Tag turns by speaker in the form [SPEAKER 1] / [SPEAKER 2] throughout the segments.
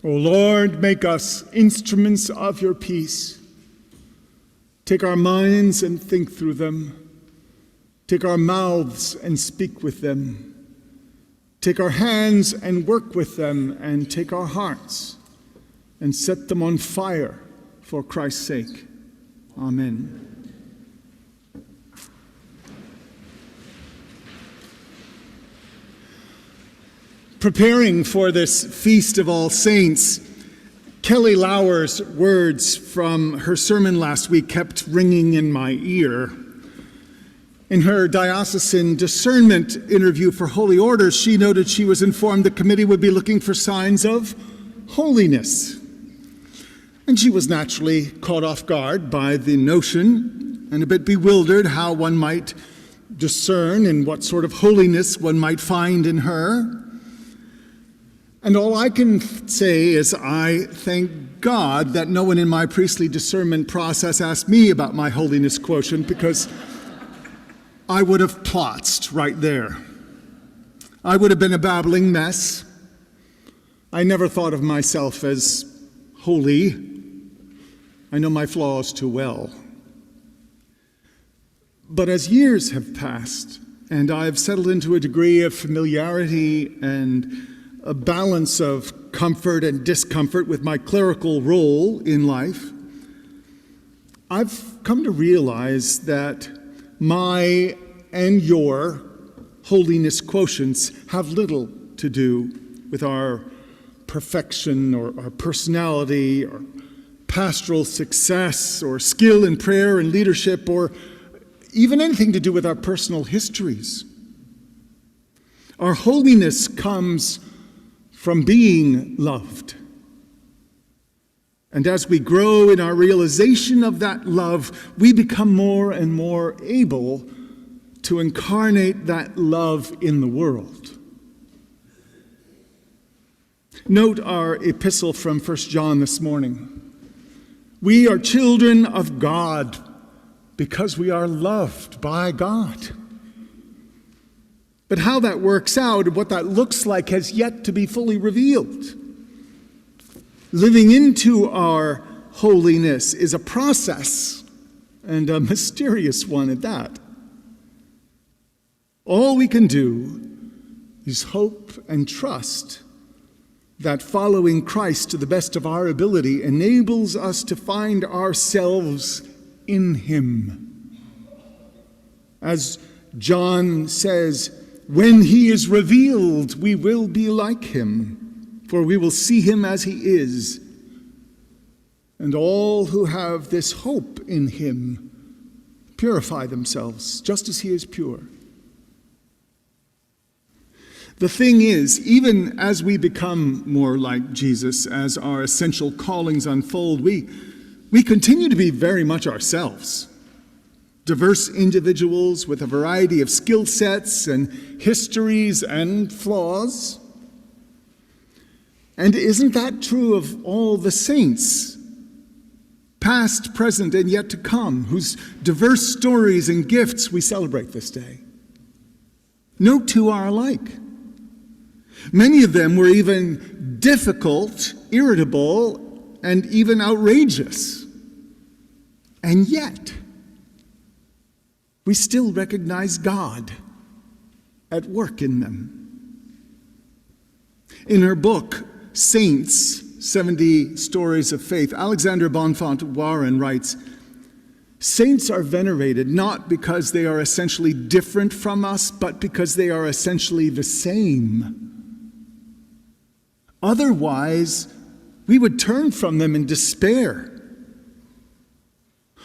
[SPEAKER 1] O Lord, make us instruments of your peace. Take our minds and think through them. Take our mouths and speak with them. Take our hands and work with them, and take our hearts and set them on fire for Christ's sake. Amen. Preparing for this Feast of All Saints, Kelly Lauer's words from her sermon last week kept ringing in my ear. In her diocesan discernment interview for Holy Orders, she noted she was informed the committee would be looking for signs of holiness. And she was naturally caught off guard by the notion and a bit bewildered how one might discern and what sort of holiness one might find in her. And all I can say is I thank God that no one in my priestly discernment process asked me about my holiness quotient, because I would have plotzed right there. I would have been a babbling mess. I never thought of myself as holy. I know my flaws too well. But as years have passed, and I've settled into a degree of familiarity and a balance of comfort and discomfort with my clerical role in life, I've come to realize that my and your holiness quotients have little to do with our perfection or our personality or pastoral success or skill in prayer and leadership or even anything to do with our personal histories. Our holiness comes from being loved. And as we grow in our realization of that love, we become more and more able to incarnate that love in the world. Note our epistle from 1 John this morning. We are children of God because we are loved by God. But how that works out and what that looks like has yet to be fully revealed. Living into our holiness is a process, and a mysterious one at that. All we can do is hope and trust that following Christ to the best of our ability enables us to find ourselves in Him. As John says, when He is revealed, we will be like Him, for we will see Him as He is. And all who have this hope in Him purify themselves, just as He is pure. The thing is, even as we become more like Jesus, as our essential callings unfold, we continue to be very much ourselves. Diverse individuals with a variety of skill sets and histories and flaws. And isn't that true of all the saints, past, present, and yet to come, whose diverse stories and gifts we celebrate this day? No two are alike. Many of them were even difficult, irritable, and even outrageous. And yet, we still recognize God at work in them. In her book, Saints, 70 Stories of Faith, Alexandra Bonfant Warren writes, saints are venerated not because they are essentially different from us, but because they are essentially the same. Otherwise, we would turn from them in despair.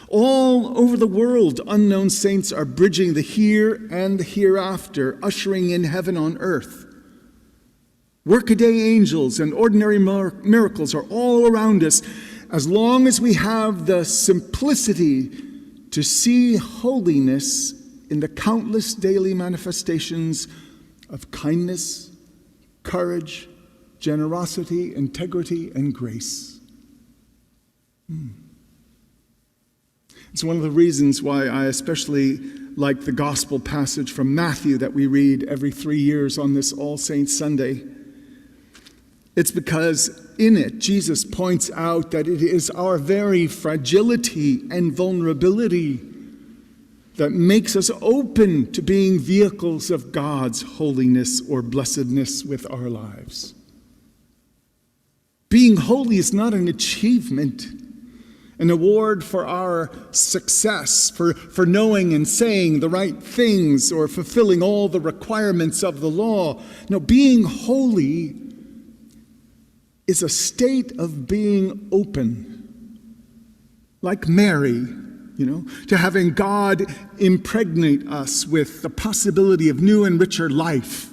[SPEAKER 1] All over the world, unknown saints are bridging the here and the hereafter, ushering in heaven on earth. Workaday angels and ordinary miracles are all around us, as long as we have the simplicity to see holiness in the countless daily manifestations of kindness, courage, generosity, integrity, and grace. It's one of the reasons why I especially like the gospel passage from Matthew that we read every 3 years on this All Saints Sunday. It's because in it, Jesus points out that it is our very fragility and vulnerability that makes us open to being vehicles of God's holiness or blessedness with our lives. Being holy is not an achievement, an award for our success, for knowing and saying the right things or fulfilling all the requirements of the law. No, being holy is a state of being open, like Mary, to having God impregnate us with the possibility of new and richer life,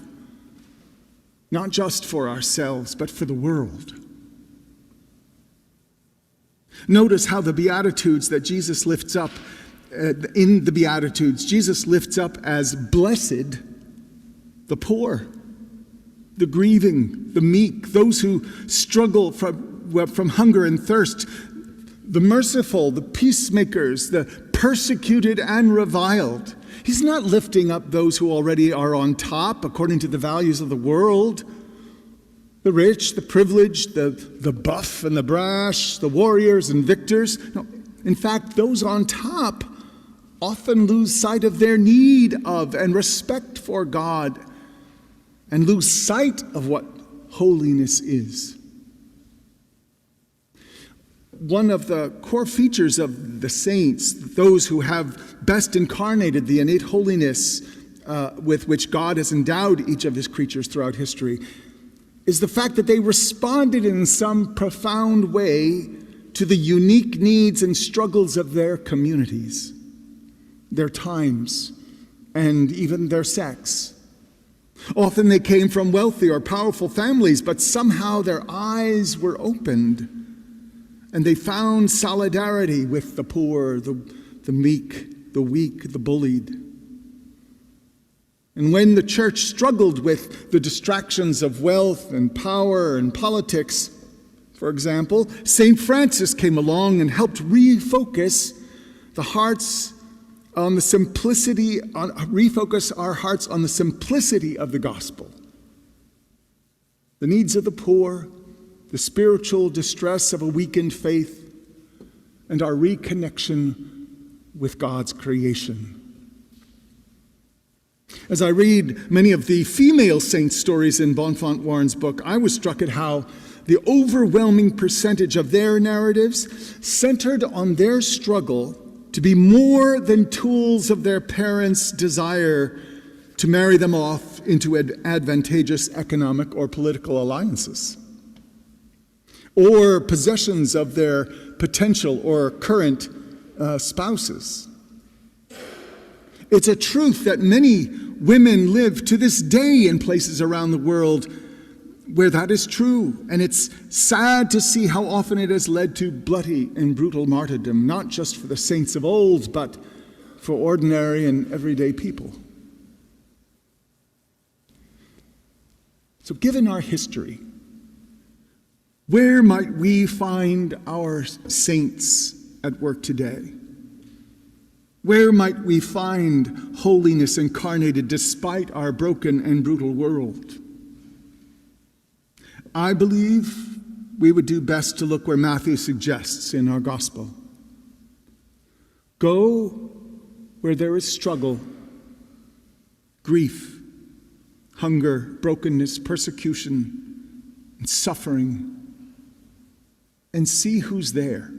[SPEAKER 1] not just for ourselves, but for the world. Notice how the Beatitudes that Jesus lifts up, in the Beatitudes, Jesus lifts up as blessed the poor, the grieving, the meek, those who struggle from hunger and thirst, the merciful, the peacemakers, the persecuted and reviled. He's not lifting up those who already are on top according to the values of the world. The rich, the privileged, the buff and the brash, the warriors and victors. No, in fact, those on top often lose sight of their need of and respect for God and lose sight of what holiness is. One of the core features of the saints, those who have best incarnated the innate holiness with which God has endowed each of his creatures throughout history, is the fact that they responded in some profound way to the unique needs and struggles of their communities, their times, and even their sex. Often they came from wealthy or powerful families, but somehow their eyes were opened, and they found solidarity with the poor, the meek, the weak, the bullied. And when the church struggled with the distractions of wealth and power and politics, for example, St. Francis came along and helped refocus the hearts on the simplicity, refocus our hearts on the simplicity of the gospel. The needs of the poor, the spiritual distress of a weakened faith, and our reconnection with God's creation. As I read many of the female saints' stories in Bonfant Warren's book, I was struck at how the overwhelming percentage of their narratives centered on their struggle to be more than tools of their parents' desire to marry them off into advantageous economic or political alliances, or possessions of their potential or current spouses. It's a truth that many women live to this day in places around the world where that is true. And it's sad to see how often it has led to bloody and brutal martyrdom, not just for the saints of old, but for ordinary and everyday people. So given our history, where might we find our saints at work today? Where might we find holiness incarnated despite our broken and brutal world? I believe we would do best to look where Matthew suggests in our gospel. Go where there is struggle, grief, hunger, brokenness, persecution, and suffering, and see who's there.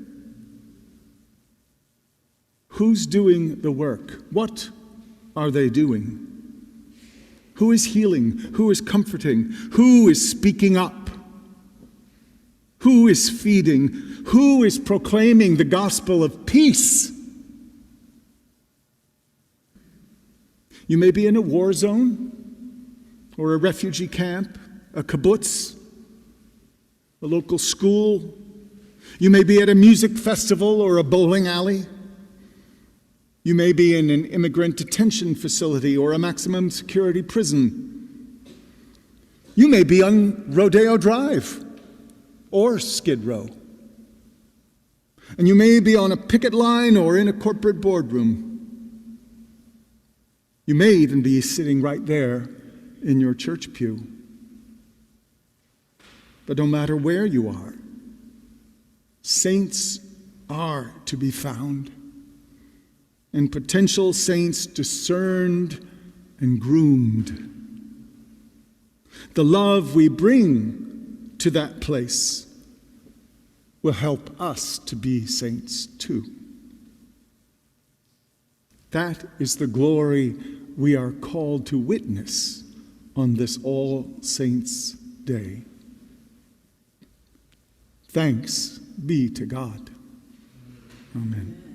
[SPEAKER 1] Who's doing the work? What are they doing? Who is healing? Who is comforting? Who is speaking up? Who is feeding? Who is proclaiming the gospel of peace? You may be in a war zone or a refugee camp, a kibbutz, a local school. You may be at a music festival or a bowling alley. You may be in an immigrant detention facility or a maximum security prison. You may be on Rodeo Drive or Skid Row. And you may be on a picket line or in a corporate boardroom. You may even be sitting right there in your church pew. But no matter where you are, saints are to be found, and potential saints discerned and groomed. The love we bring to that place will help us to be saints too. That is the glory we are called to witness on this All Saints' Day. Thanks be to God. Amen.